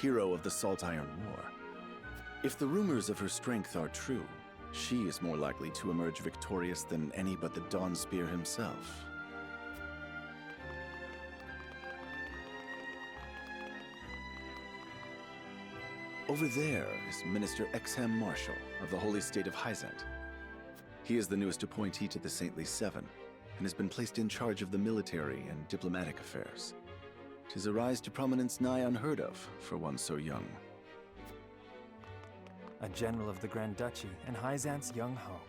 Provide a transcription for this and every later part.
hero of the Salt Iron War. If the rumors of her strength are true, she is more likely to emerge victorious than any but the Dawnspear himself. Over there is Minister Exham Marshall of the Holy State of Hyzant. He is the newest appointee to the Saintly Seven, and has been placed in charge of the military and diplomatic affairs. 'Tis a rise to prominence nigh unheard of for one so young. A general of the Grand Duchy and Hyzant's young hope.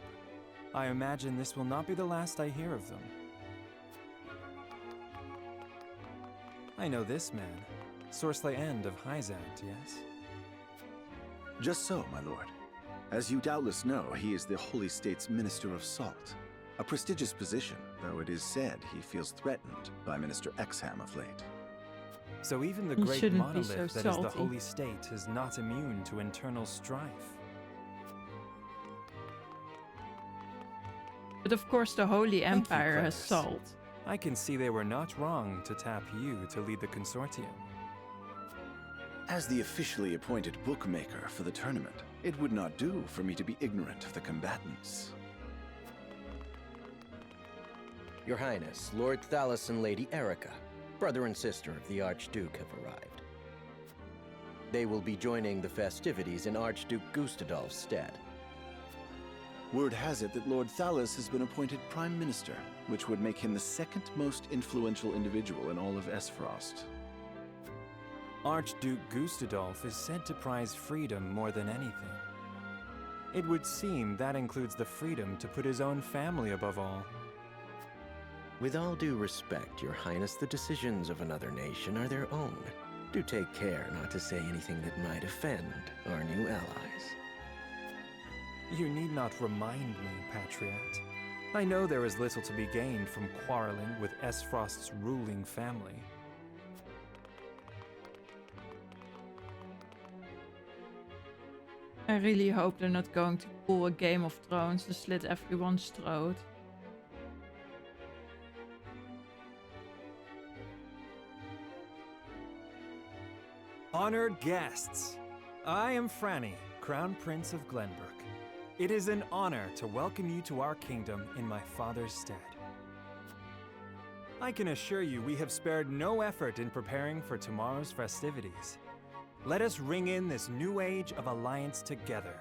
I imagine this will not be the last I hear of them. I know this man, Sorsley End of Hyzant, yes? Just so, my lord. As you doubtless know, he is the Holy State's Minister of Salt. A prestigious position, though it is said he feels threatened by Minister Exham of late. So even the great monolith that is the Holy State is not immune to internal strife. But of course the Holy Empire has salt. I can see they were not wrong to tap you to lead the consortium. As the officially appointed bookmaker for the tournament, it would not do for me to be ignorant of the combatants. Your Highness, Lord Thalos and Lady Erica, brother and sister of the Archduke, have arrived. They will be joining the festivities in Archduke Gustadolf's stead. Word has it that Lord Thalos has been appointed Prime Minister, which would make him the second most influential individual in all of Esfrost. Archduke Gustadolf is said to prize freedom more than anything. It would seem that includes the freedom to put his own family above all. With all due respect, Your Highness, the decisions of another nation are their own. Do take care not to say anything that might offend our new allies. You need not remind me, Patriot. I know there is little to be gained from quarreling with Esfrost's ruling family. I really hope they're not going to pull a Game of Thrones to slit everyone's throat. Honored guests, I am Franny, Crown Prince of Glenbrook. It is an honor to welcome you to our kingdom in my father's stead. I can assure you we have spared no effort in preparing for tomorrow's festivities. Let us ring in this new age of alliance together.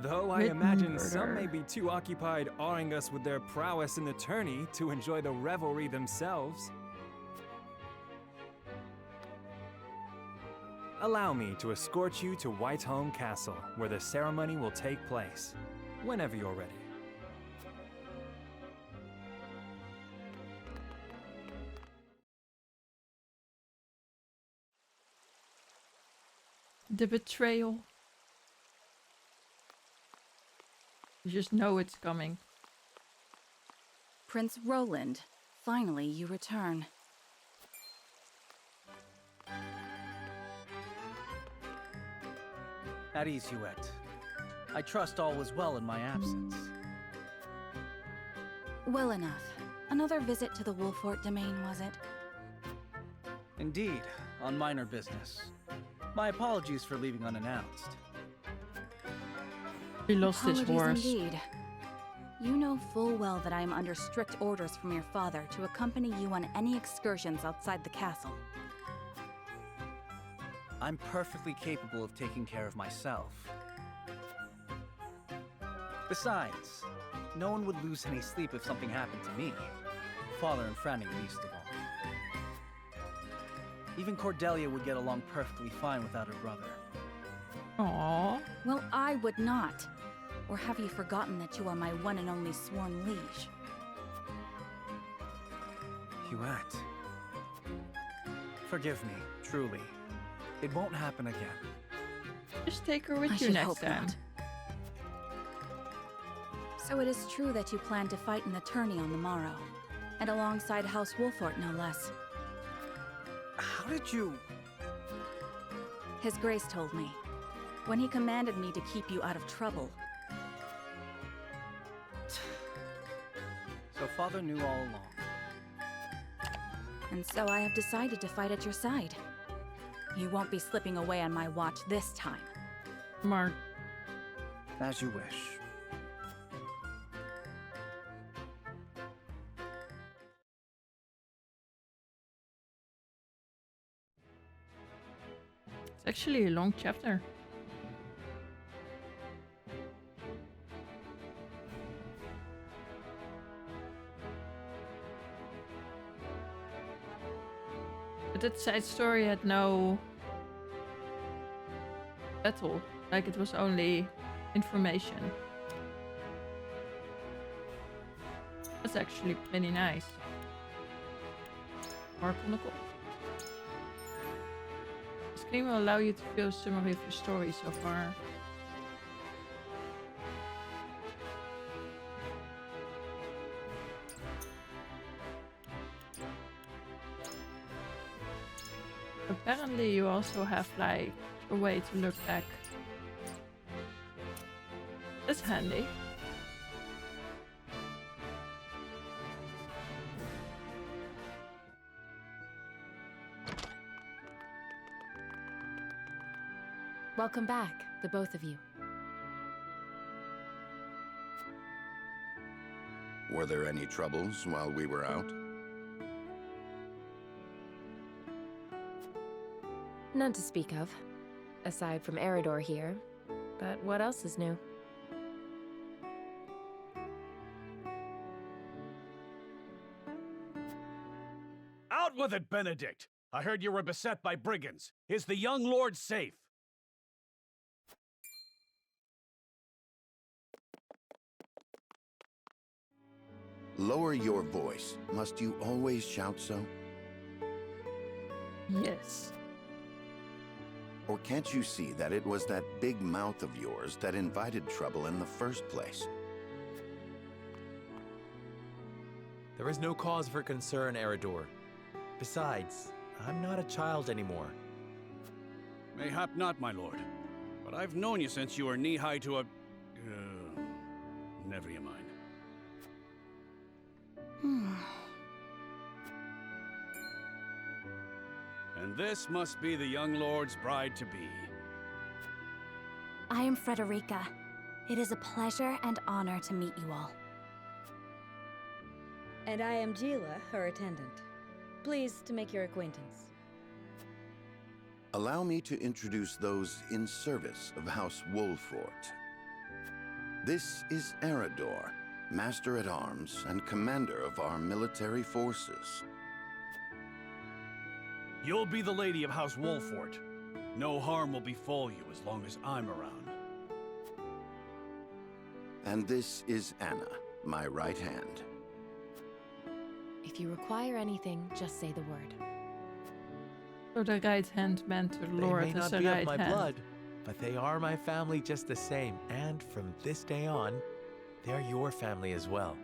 Though I imagine some may be too occupied awing us with their prowess in the tourney to enjoy the revelry themselves. Allow me to escort you to Whiteholm Castle, where the ceremony will take place, whenever you're ready. The betrayal. You just know it's coming. Prince Roland, finally you return. At ease, Huette. I trust all was well in my absence. Well enough. Another visit to the Wolfort domain, was it? Indeed, on minor business. My apologies for leaving unannounced. He lost his horse. Indeed. You know full well that I am under strict orders from your father to accompany you on any excursions outside the castle. I'm perfectly capable of taking care of myself. Besides, no one would lose any sleep if something happened to me. Father and Franny least of all. Even Cordelia would get along perfectly fine without her brother. Aww. Well, I would not. Or have you forgotten that you are my one and only sworn liege? Huette. Forgive me, truly. It won't happen again. Just take her with I you should next hope time. not. So it is true that you plan to fight in the tourney on the morrow, and alongside House Wolfort, no less. How did you... His Grace told me, when he commanded me to keep you out of trouble. So Father knew all along. And so I have decided to fight at your side. You won't be slipping away on my watch this time. Mark. As you wish. It's actually a long chapter. But that side story had no battle. Like, it was only information. That's actually pretty nice. More chronicle. This game will allow you to view a summary of your story so far. Apparently you also have like a way to look back. That's handy. Welcome back, the both of you. Were there any troubles while we were out? None to speak of, aside from Eridor here. But what else is new? Out with it, Benedict! I heard you were beset by brigands. Is the young lord safe? Lower your voice. Must you always shout so? Yes. Or can't you see that it was that big mouth of yours that invited trouble in the first place? There is no cause for concern, Eridor. Besides, I'm not a child anymore. Mayhap not, my lord. But I've known you since you were knee-high to a... never you mind. And this must be the young lord's bride-to-be. I am Frederica. It is a pleasure and honor to meet you all. And I am Gila, her attendant. Pleased to make your acquaintance. Allow me to introduce those in service of House Wolfort. This is Eridor, Master-at-Arms and Commander of our military forces. You'll be the lady of House Wolfort. No harm will befall you as long as I'm around. And this is Anna, my right hand. If you require anything, just say the word. So the right hand meant to They Lord may as not a be right of my hand. blood, but they are my family just the same. And from this day on, they're your family as well.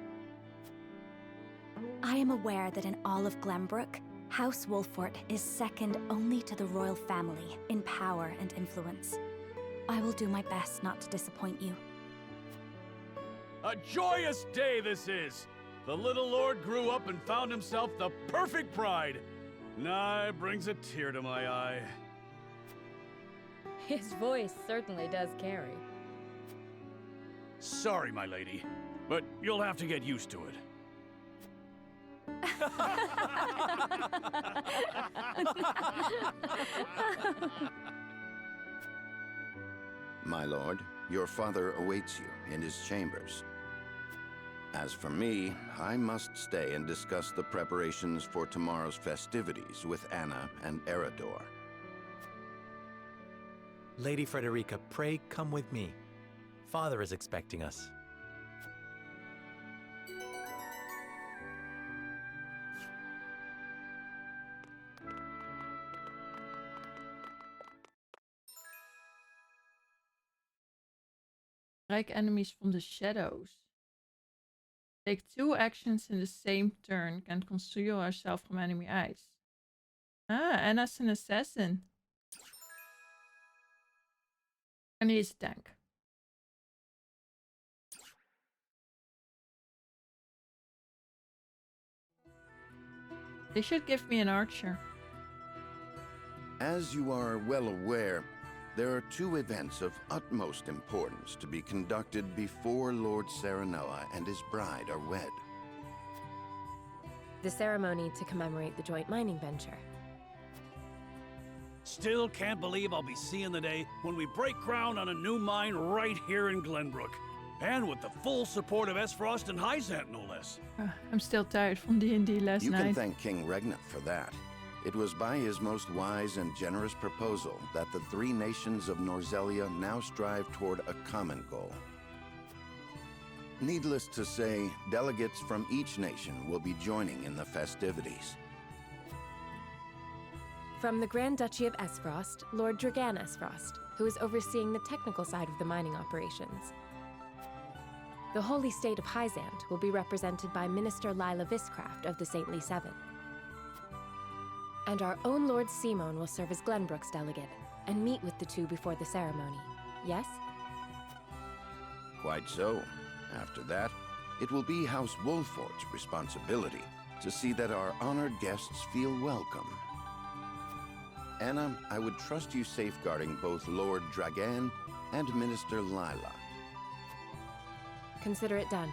I am aware that in all of Glenbrook, House Wolfort is second only to the royal family in power and influence. I will do my best not to disappoint you. A joyous day this is! The little lord grew up and found himself the perfect bride. Nigh brings a tear to my eye. His voice certainly does carry. Sorry, my lady, but you'll have to get used to it. My lord, your father awaits you in his chambers. As for me, I must stay and discuss the preparations for tomorrow's festivities with Anna and Eridor. Lady Frederica, pray come with me. Father is expecting us. Strike enemies from the shadows. Take 2 actions in the same turn. Can conceal herself from enemy eyes. Ah, Anna's an assassin. And he's a tank. They should give me an archer. As you are well aware, there are two events of utmost importance to be conducted before Lord Serenoa and his bride are wed. The ceremony to commemorate the joint mining venture. Still can't believe I'll be seeing the day when we break ground on a new mine right here in Glenbrook. And with the full support of Esfrost and Hyzant, no less. I'm still tired from D&D last You night. can thank King Regna for that. It was by his most wise and generous proposal that the three nations of Norzelia now strive toward a common goal. Needless to say, delegates from each nation will be joining in the festivities. From the Grand Duchy of Esfrost, Lord Dragan Esfrost, who is overseeing the technical side of the mining operations. The Holy State of Hyzant will be represented by Minister Lila Viscraft of the Saintly Seven. And our own Lord Simon will serve as Glenbrook's delegate and meet with the two before the ceremony. Yes? Quite so. After that, it will be House Wolfort's responsibility to see that our honored guests feel welcome. Anna, I would trust you safeguarding both Lord Dragan and Minister Lila. Consider it done.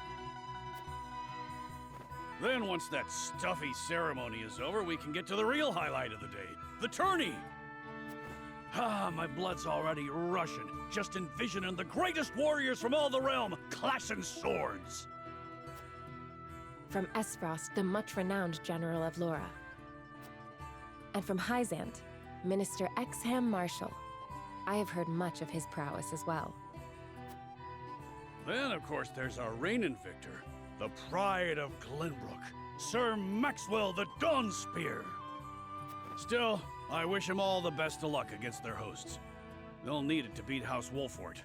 Then once that stuffy ceremony is over, we can get to the real highlight of the day, the tourney! Ah, my blood's already rushing, just envisioning the greatest warriors from all the realm clashing swords! From Esfrost, the much-renowned General of Laura. And from Hyzant, Minister Exham Marshall. I have heard much of his prowess as well. Then, of course, there's our reigning victor, the pride of Glenbrook, Sir Maxwell the Dawnspear. Still, I wish him all the best of luck against their hosts. They'll need it to beat House Wolfort.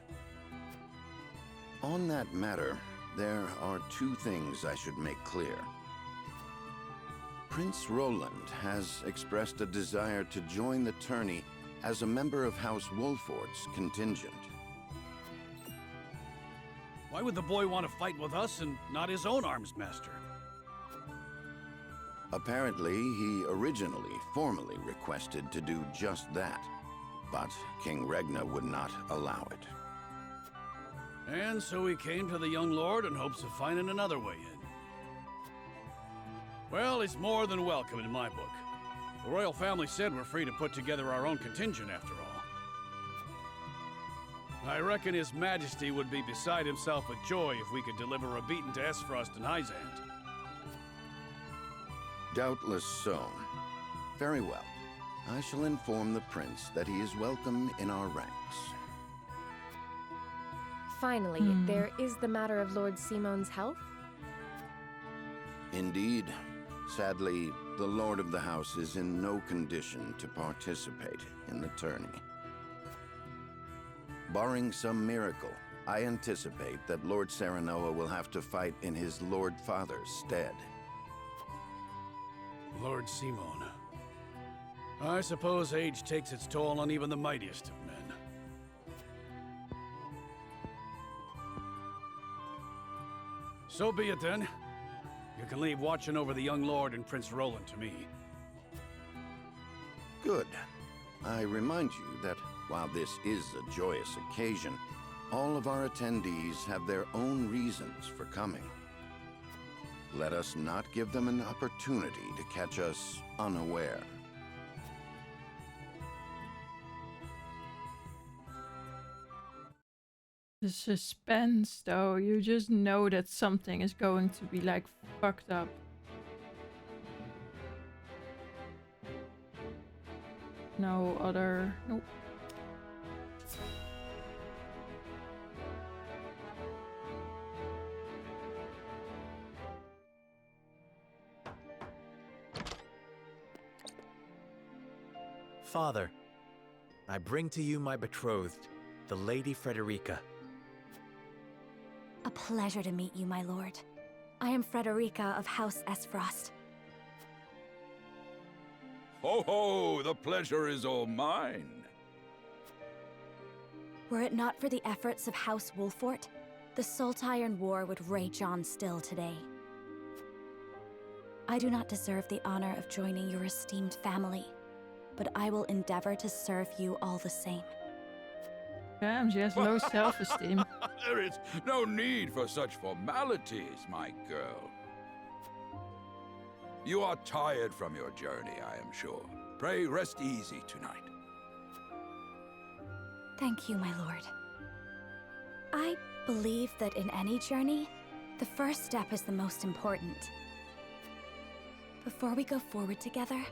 On that matter, there are two things I should make clear. Prince Roland has expressed a desire to join the tourney as a member of House Wolfort's contingent. Why would the boy want to fight with us and not his own arms master? Apparently, he originally formally requested to do just that, but King Regna would not allow it. And so he came to the young lord in hopes of finding another way in. Well, he's more than welcome in my book. The royal family said we're free to put together our own contingent after all. I reckon His Majesty would be beside himself with joy if we could deliver a beating to Esfrost and Hyzant. Doubtless so. Very well. I shall inform the prince that he is welcome in our ranks. Finally, there is the matter of Lord Simon's health. Indeed. Sadly, the Lord of the House is in no condition to participate in the tourney. Barring some miracle, I anticipate that Lord Serenoa will have to fight in his Lord Father's stead. Lord Simon. I suppose age takes its toll on even the mightiest of men. So be it then. You can leave watching over the young lord and Prince Roland to me. Good. I remind you that while this is a joyous occasion, all of our attendees have their own reasons for coming. Let us not give them an opportunity to catch us unaware. The suspense, though, you just know that something is going to be like fucked up. No other. Nope. Father, I bring to you my betrothed, the Lady Frederica. A pleasure to meet you, my lord. I am Frederica of House Esfrost. Ho ho! The pleasure is all mine. Were it not for the efforts of House Wolfort, the Saltiron War would rage on still today. I do not deserve the honor of joining your esteemed family, but I will endeavor to serve you all the same. Damn, she has low self-esteem. There is no need for such formalities, my girl. You are tired from your journey, I am sure. Pray rest easy tonight. Thank you, my lord. I believe that in any journey, the first step is the most important. Before we go forward together,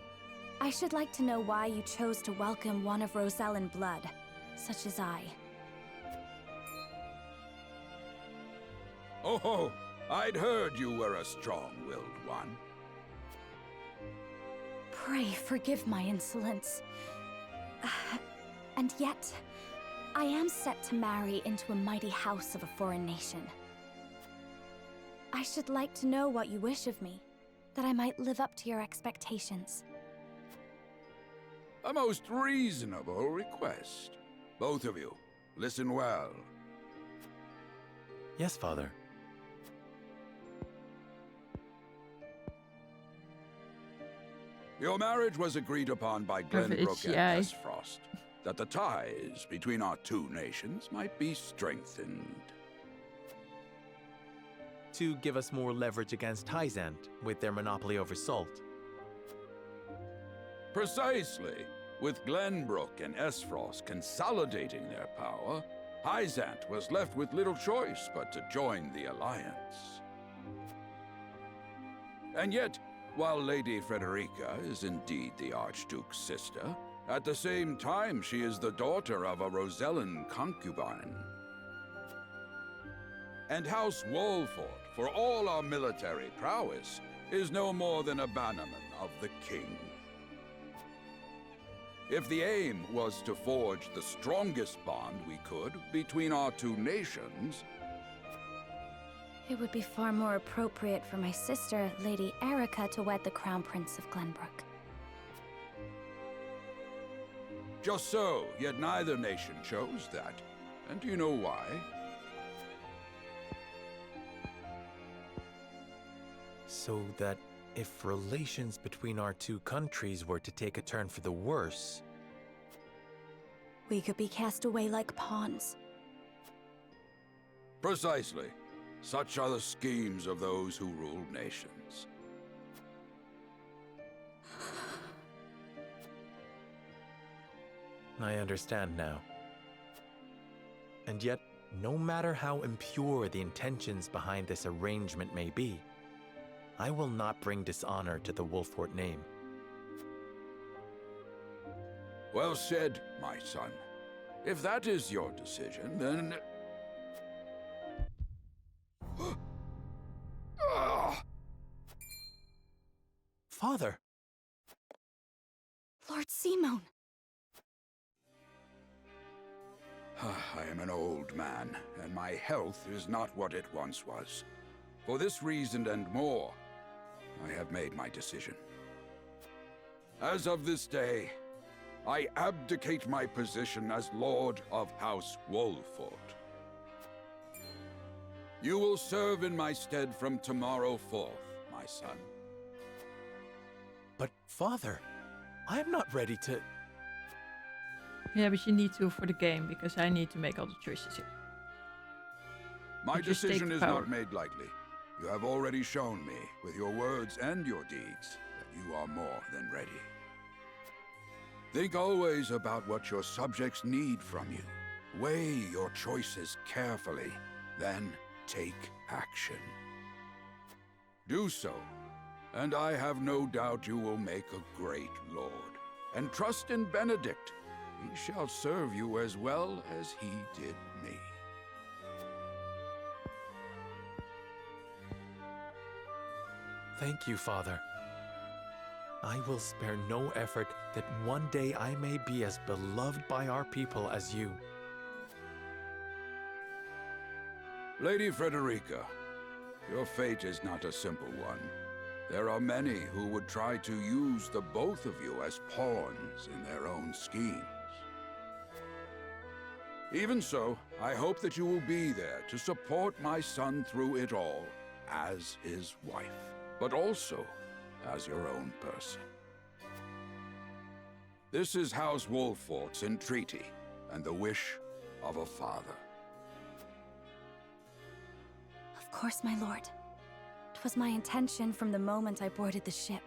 I should like to know why you chose to welcome one of Rosellan blood, such as I. Oh, I'd heard you were a strong-willed one. Pray forgive my insolence. And yet, I am set to marry into a mighty house of a foreign nation. I should like to know what you wish of me, that I might live up to your expectations. A most reasonable request. Both of you, listen well. Yes, Father. Your marriage was agreed upon by Glenbrook and Esfrost, that the ties between our two nations might be strengthened. To give us more leverage against Hyzant with their monopoly over salt. Precisely. With Glenbrook and Esfrost consolidating their power, Hyzant was left with little choice but to join the alliance. And yet, while Lady Frederica is indeed the Archduke's sister, at the same time she is the daughter of a Rosellan concubine. And House Wolfort, for all our military prowess, is no more than a bannerman of the king. If the aim was to forge the strongest bond we could between our two nations, It would be far more appropriate for my sister, Lady Erica, to wed the Crown Prince of Glenbrook. just so, yet neither nation chose that. And do you know why? So that if relations between our two countries were to take a turn for the worse... We could be cast away like pawns. Precisely. Such are the schemes of those who rule nations. I understand now. And yet, no matter how impure the intentions behind this arrangement may be, I will not bring dishonor to the Wolfort name. Well said, my son. If that is your decision, then... Father! Lord Simon! I am an old man, and my health is not what it once was. For this reason and more, I have made my decision. As of this day, I abdicate my position as Lord of House Wolfort. You will serve in my stead from tomorrow forth, my son. But, Father, I am not ready to... Yeah, but you need to for the game, because I need to make all the choices here. My You just take decision the is power. not made lightly. You have already shown me, with your words and your deeds, that you are more than ready. Think always about what your subjects need from you. Weigh your choices carefully, then take action. Do so, and I have no doubt you will make a great lord. And trust in Benedict. He shall serve you as well as he did me. Thank you, Father. I will spare no effort that one day I may be as beloved by our people as you. Lady Frederica, your fate is not a simple one. There are many who would try to use the both of you as pawns in their own schemes. Even so, I hope that you will be there to support my son through it all, as his wife, but also as your own person. This is House Wolfort's entreaty, and the wish of a father. Of course, my lord. 'Twas my intention from the moment I boarded the ship.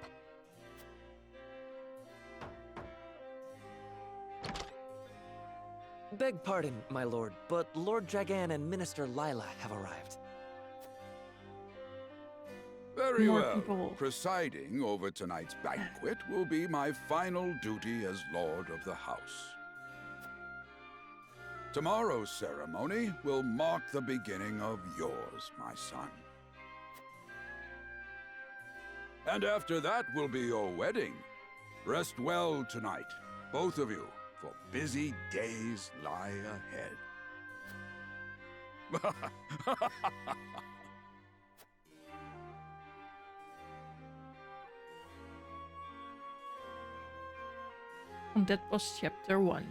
Beg pardon, my lord, but Lord Dragan and Minister Lila have arrived. Very More well. people. Presiding over tonight's banquet will be my final duty as Lord of the House. Tomorrow's ceremony will mark the beginning of yours, my son. And after that will be your wedding. Rest well tonight, both of you, for busy days lie ahead. And that was chapter 1.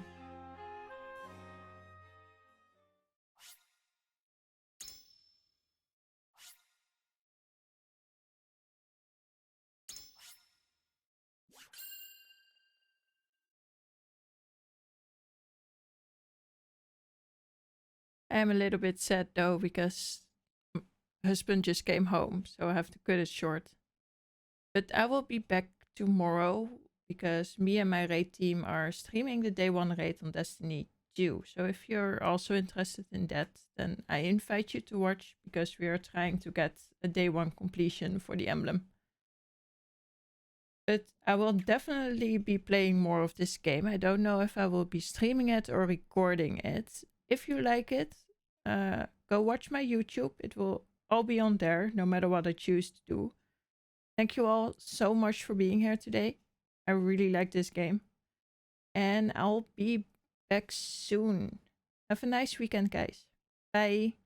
I am a little bit sad though, because husband just came home, so I have to cut it short. But I will be back tomorrow, because me and my raid team are streaming the day 1 raid on Destiny 2. So if you're also interested in that, then I invite you to watch, because we are trying to get a day 1 completion for the emblem. But I will definitely be playing more of this game. I don't know if I will be streaming it or recording it. If you like it, go watch my YouTube. It will all be on there, no matter what I choose to do. Thank you all so much for being here today. I really like this game. And I'll be back soon. Have a nice weekend, guys. Bye.